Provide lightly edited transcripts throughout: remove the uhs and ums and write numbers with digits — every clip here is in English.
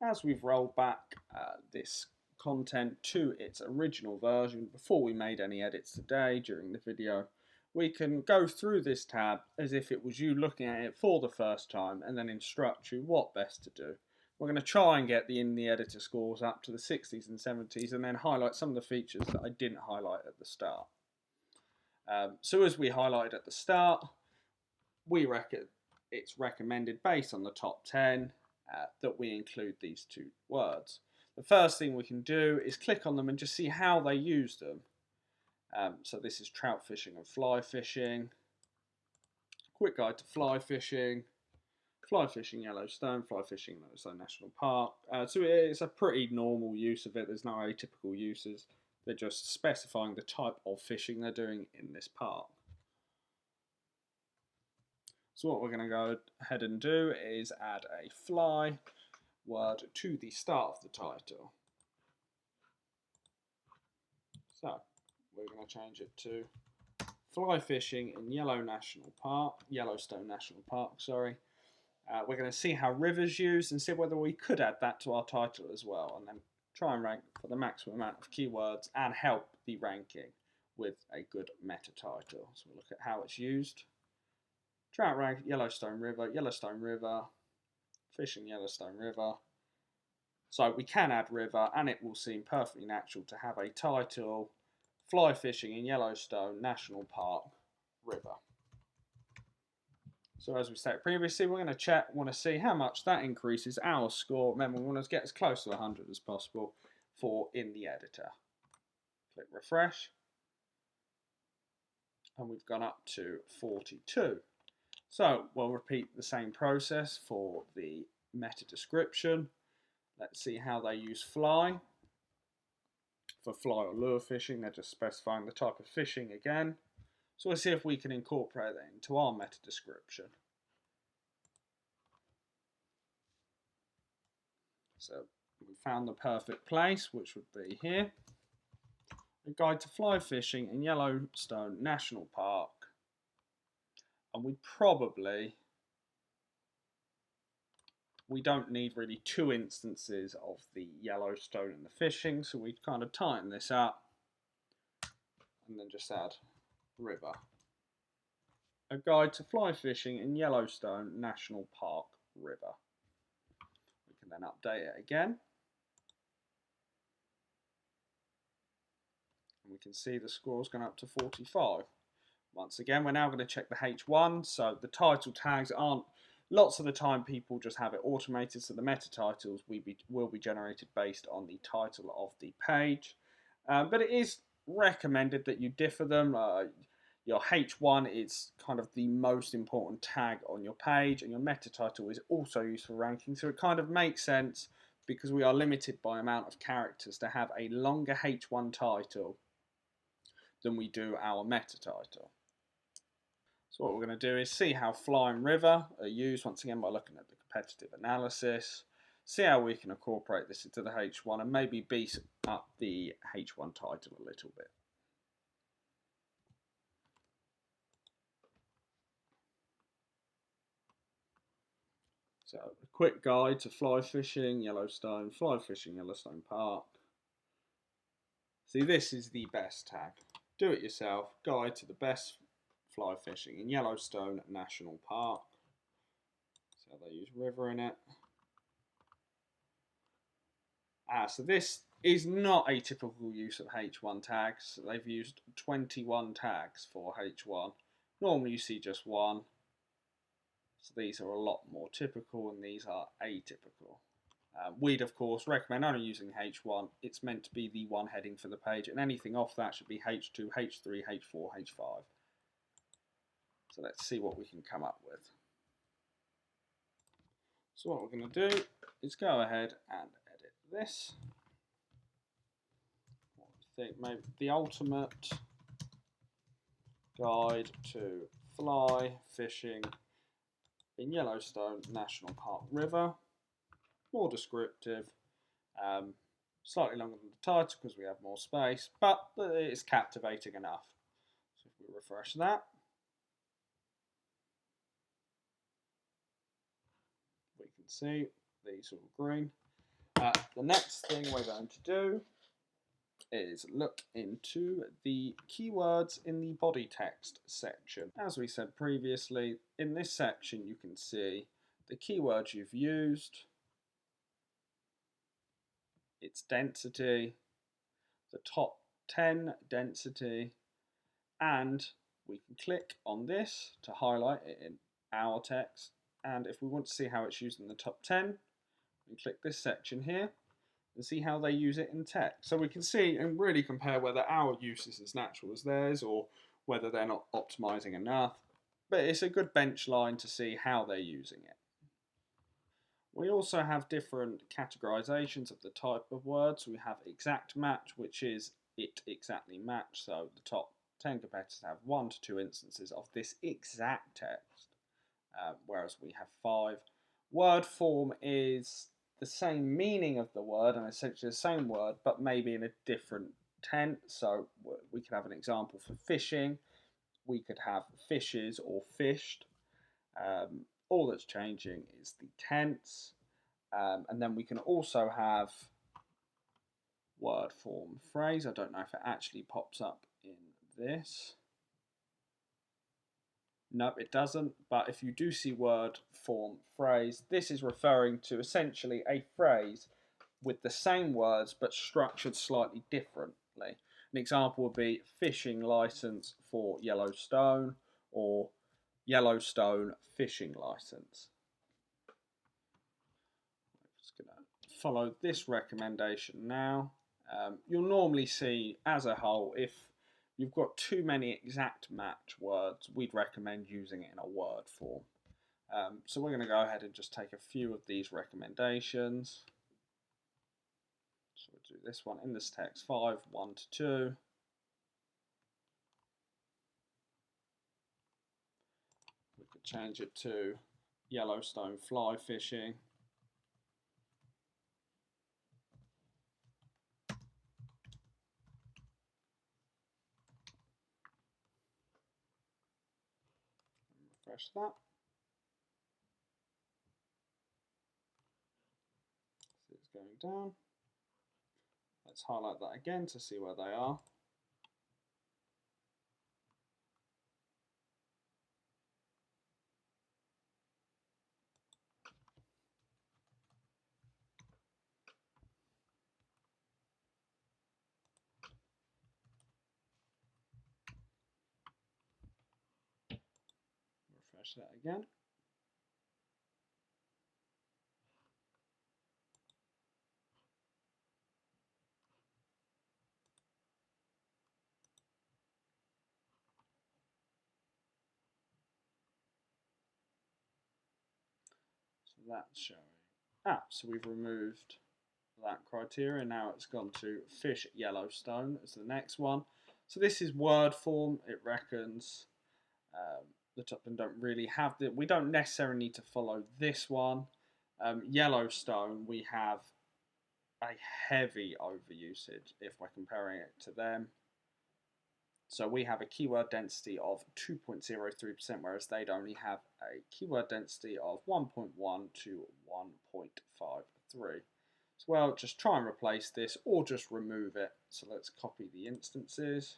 as we've rolled back this content to its original version before we made any edits today during the video, we can go through this tab as if it was you looking at it for the first time and then instruct you what best to do. We're going to try and get the in the editor scores up to the 60s and 70s and then highlight some of the features that I didn't highlight at the start. So as we highlighted at the start, it's recommended based on the top 10 that we include these two words. The first thing we can do is click on them and just see how they use them. So this is trout fishing and fly fishing. Quick guide to fly fishing Yellowstone, fly fishing Yellowstone National Park. So it's a pretty normal use of it. There's no atypical uses. They're just specifying the type of fishing they're doing in this park. So what we're going to go ahead and do is add a fly word to the start of the title. So we're going to change it to fly fishing in Yellowstone National Park, sorry. We're going to see how rivers used and see whether we could add that to our title as well, and then try and rank for the maximum amount of keywords and help the ranking with a good meta title. So we'll look at how it's used. Trout rank, Yellowstone River, fishing Yellowstone River. So we can add river and it will seem perfectly natural to have a title, fly fishing in Yellowstone National Park River. So as we said previously, we're going to want to see how much that increases our score. Remember, we want to get as close to 100 as possible for in the editor. Click refresh. And we've gone up to 42. So we'll repeat the same process for the meta description. Let's see how they use fly. For fly or lure fishing, they're just specifying the type of fishing again. So we'll see if we can incorporate that into our meta description. So we found the perfect place, which would be here. A guide to fly fishing in Yellowstone National Park. And we don't need really two instances of the Yellowstone and the fishing, so we'd kind of tighten this up and then just add river. A guide to fly fishing in Yellowstone National Park River. We can then update it again. And we can see the score's gone up to 45. Once again, we're now going to check the H1, so the title tags aren't, lots of the time people just have it automated, so the meta titles will be generated based on the title of the page. But it is recommended that you differ them. Your H1 is kind of the most important tag on your page, and your meta title is also used for ranking, so it kind of makes sense because we are limited by amount of characters to have a longer H1 title than we do our meta title. So what we're going to do is see how fly and river are used, once again by looking at the competitive analysis, see how we can incorporate this into the H1 and maybe beef up the H1 title a little bit. So a quick guide to fly fishing Yellowstone Park. See, this is the best tag. Do it yourself, guide to the best fly fishing in Yellowstone National Park. So they use river in it. So this is not a typical use of H1 tags. They've used 21 tags for H1. Normally you see just one. So these are a lot more typical and these are atypical. We'd of course recommend only using H1. It's meant to be the one heading for the page, and anything off that should be H2, H3, H4, H5. So let's see what we can come up with. So what we're going to do is go ahead and edit this. What do you think? Maybe the ultimate guide to fly fishing in Yellowstone National Park River. More descriptive, slightly longer than the title because we have more space, but it's captivating enough. So if we refresh that, we can see these all green. The next thing we're going to do is look into the keywords in the body text section. As we said previously, in this section you can see the keywords you've used, its density, the top 10 density, and we can click on this to highlight it in our text. And if we want to see how it's used in the top 10, we click this section here and see how they use it in text. So we can see and really compare whether our use is as natural as theirs or whether they're not optimizing enough. But it's a good bench line to see how they're using it. We also have different categorizations of the type of words. We have exact match, which is it exactly match. So the top 10 competitors have 1 to 2 instances of this exact text, whereas we have 5. Word form is the same meaning of the word and essentially the same word, but maybe in a different tense. So we could have an example for fishing. We could have fishes or fished. All that's changing is the tense. And then we can also have word form phrase. I don't know if it actually pops up in this. No, it doesn't. But if you do see word form phrase, this is referring to essentially a phrase with the same words but structured slightly differently. An example would be fishing license for Yellowstone or Yellowstone fishing license. I'm just going to follow this recommendation now. You'll normally see as a whole, if you've got too many exact match words, we'd recommend using it in a word form. So we're going to go ahead and just take a few of these recommendations. So we'll do this one in this text, 5, 1 to 2. We could change it to Yellowstone fly fishing. Refresh that. So it's going down. Let's highlight that again to see where they are. Refresh that again. So that's showing. So we've removed that criteria. Now it's gone to fish Yellowstone as the next one. So this is word form. It reckons the top 10 don't really have that. We don't necessarily need to follow this one. Yellowstone, we have a heavy overusage if we're comparing it to them. So we have a keyword density of 2.03%, whereas they'd only have a keyword density of 1.1 to 1.53. So well, just try and replace this or just remove it. So let's copy the instances.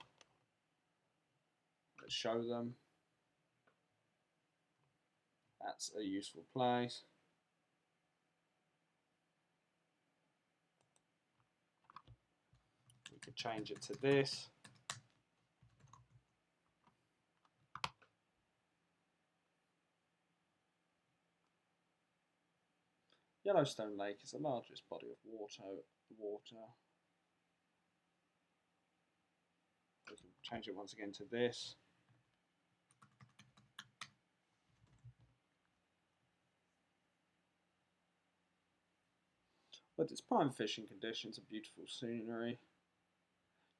Let's show them. That's a useful place. We could change it to this. Yellowstone Lake is the largest body of water. We can change it once again to this. But its prime fishing conditions and beautiful scenery.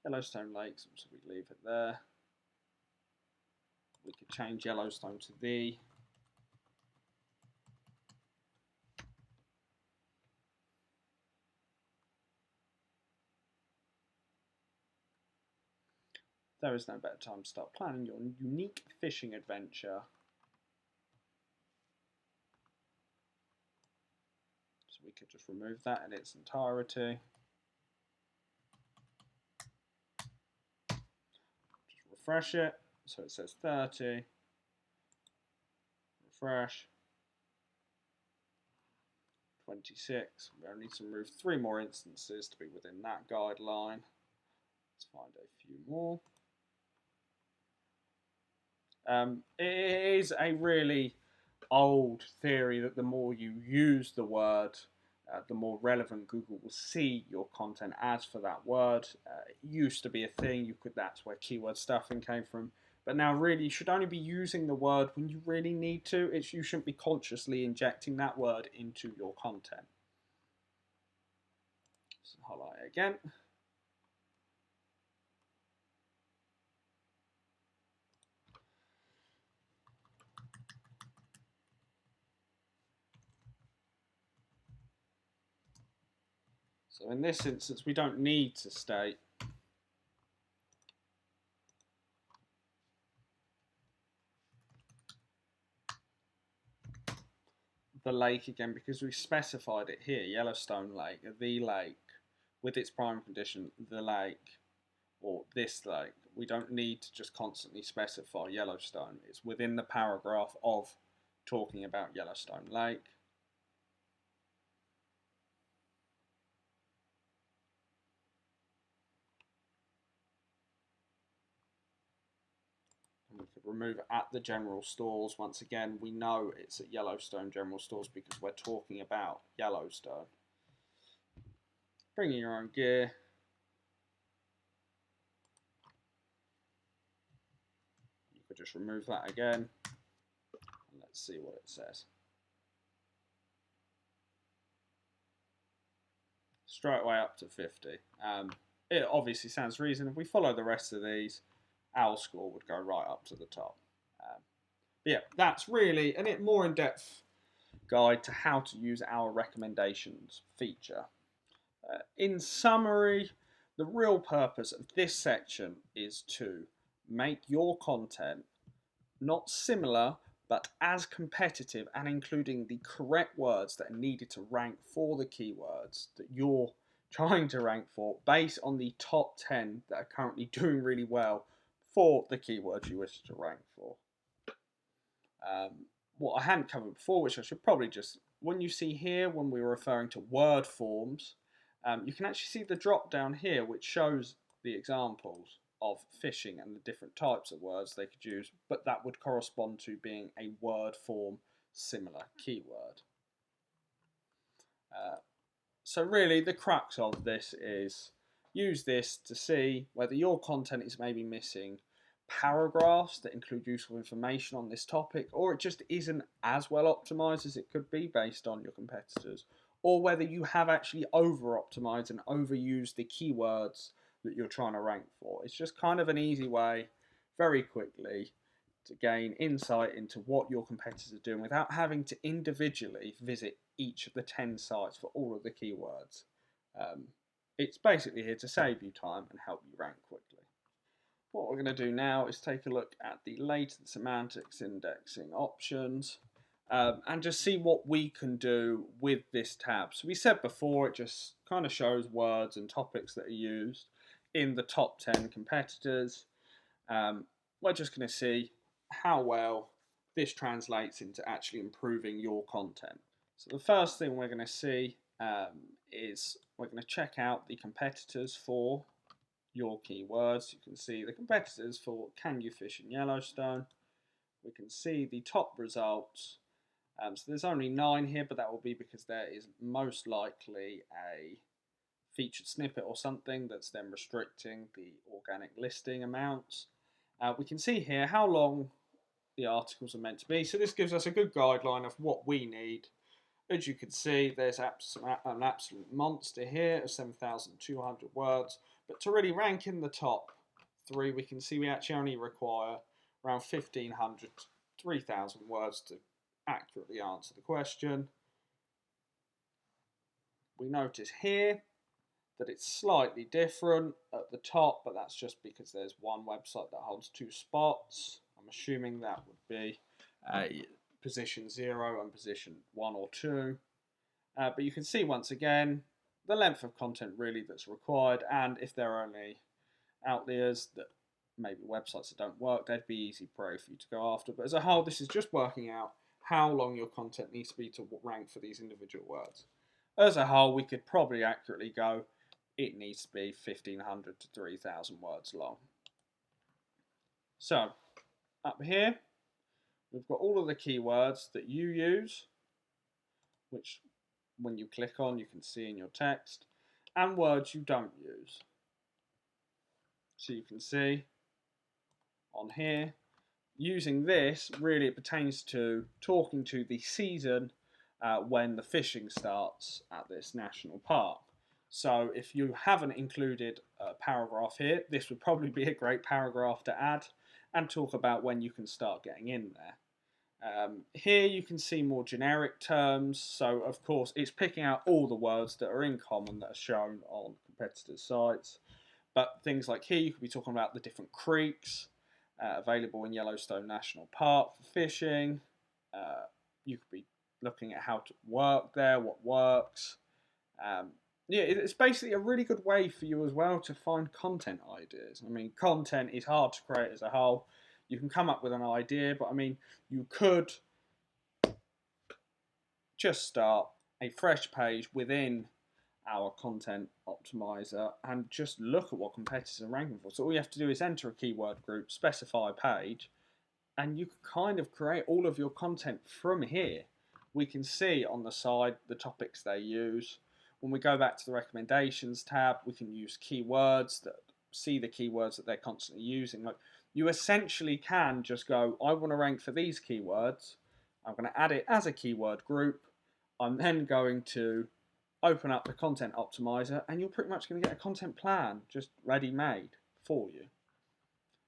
Yellowstone Lakes, so we leave it there. We could change Yellowstone to the. There is no better time to start planning your unique fishing adventure. So we could just remove that in its entirety. Just refresh it, so it says 30. Refresh. 26. We only need to remove 3 more instances to be within that guideline. Let's find a few more. It is a really old theory that the more you use the word, the more relevant Google will see your content as for that word. It used to be a thing. That's where keyword stuffing came from. But now really you should only be using the word when you really need to. You shouldn't be consciously injecting that word into your content. So highlight it again. So in this instance, we don't need to state the lake again because we specified it here, Yellowstone Lake, the lake, with its prime condition, the lake, or this lake. We don't need to just constantly specify Yellowstone. It's within the paragraph of talking about Yellowstone Lake. And we could remove at the general stores. Once again, we know it's at Yellowstone General Stores because we're talking about Yellowstone. Bringing your own gear. You could just remove that again. And let's see what it says. Straight away up to 50. It obviously sounds reasonable. If we follow the rest of these, our score would go right up to the top. But yeah, that's really a more in-depth guide to how to use our recommendations feature. In summary, the real purpose of this section is to make your content not similar, but as competitive and including the correct words that are needed to rank for the keywords that you're trying to rank for based on the top 10 that are currently doing really well for the keywords you wish to rank for. What I hadn't covered before, which I should probably just, when you see here, when we were referring to word forms, you can actually see the drop down here, which shows the examples of phishing and the different types of words they could use, but that would correspond to being a word form similar keyword. So really the crux of this is use this to see whether your content is maybe missing paragraphs that include useful information on this topic, or it just isn't as well optimized as it could be based on your competitors, or whether you have actually over optimized and overused the keywords that you're trying to rank for. It's just kind of an easy way very quickly to gain insight into what your competitors are doing without having to individually visit each of the 10 sites for all of the keywords. It's basically here to save you time and help you rank quickly. What we're going to do now is take a look at the latent semantics indexing options and just see what we can do with this tab. So we said before, it just kind of shows words and topics that are used in the top 10 competitors. We're just going to see how well this translates into actually improving your content. So the first thing we're going to see is we're going to check out the competitors for your keywords. You can see the competitors for can you fish in Yellowstone. We can see the top results. So there's only 9 here, but that will be because there is most likely a featured snippet or something that's then restricting the organic listing amounts. We can see here how long the articles are meant to be. So this gives us a good guideline of what we need. As you can see, there's an absolute monster here of 7,200 words. But to really rank in the top 3, we can see we actually only require around 1,500 to 3,000 words to accurately answer the question. We notice here that it's slightly different at the top, but that's just because there's one website that holds 2 spots. I'm assuming that would be a position 0 and position 1 or 2. But you can see once again the length of content really that's required, and if there are any outliers that maybe websites that don't work, they'd be easy prey for you to go after. But as a whole, this is just working out how long your content needs to be to rank for these individual words. As a whole, we could probably accurately go, it needs to be 1,500 to 3,000 words long. So, up here, we've got all of the keywords that you use, which when you click on, you can see in your text, and words you don't use. So you can see on here, using this, really it pertains to talking to the season when the fishing starts at this national park. So if you haven't included a paragraph here, this would probably be a great paragraph to add and talk about when you can start getting in there. Here you can see more generic terms, so of course it's picking out all the words that are in common that are shown on competitors' sites. But things like here you could be talking about the different creeks available in Yellowstone National Park for fishing. You could be looking at how to work there, what works. Yeah, it's basically a really good way for you as well to find content ideas. I mean, content is hard to create as a whole. You can come up with an idea, but I mean, you could just start a fresh page within our content optimizer and just look at what competitors are ranking for. So all you have to do is enter a keyword group, specify a page, and you can kind of create all of your content from here. We can see on the side the topics they use. When we go back to the recommendations tab, we can use keywords that see the keywords that they're constantly using. Like, you essentially can just go, I want to rank for these keywords. I'm going to add it as a keyword group. I'm then going to open up the content optimizer, and you're pretty much going to get a content plan just ready-made for you.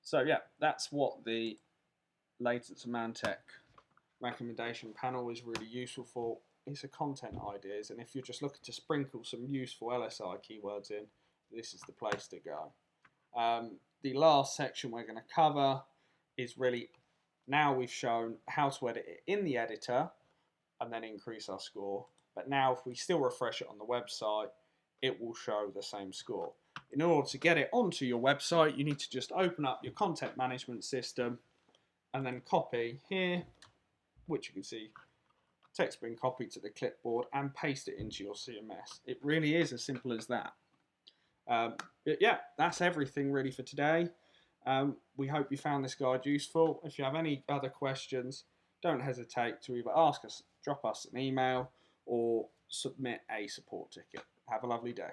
So yeah, that's what the Latent Semantic recommendation panel is really useful for. It's a content ideas, and if you're just looking to sprinkle some useful LSI keywords in, this is the place to go. The last section we're going to cover is really, now we've shown how to edit it in the editor and then increase our score. But now if we still refresh it on the website, it will show the same score. In order to get it onto your website, you need to just open up your content management system and then copy here, which you can see text being copied to the clipboard, and paste it into your CMS. It really is as simple as that. Yeah, that's everything really for today. We hope you found this guide useful. If you have any other questions, don't hesitate to either ask us, drop us an email, or submit a support ticket. Have a lovely day.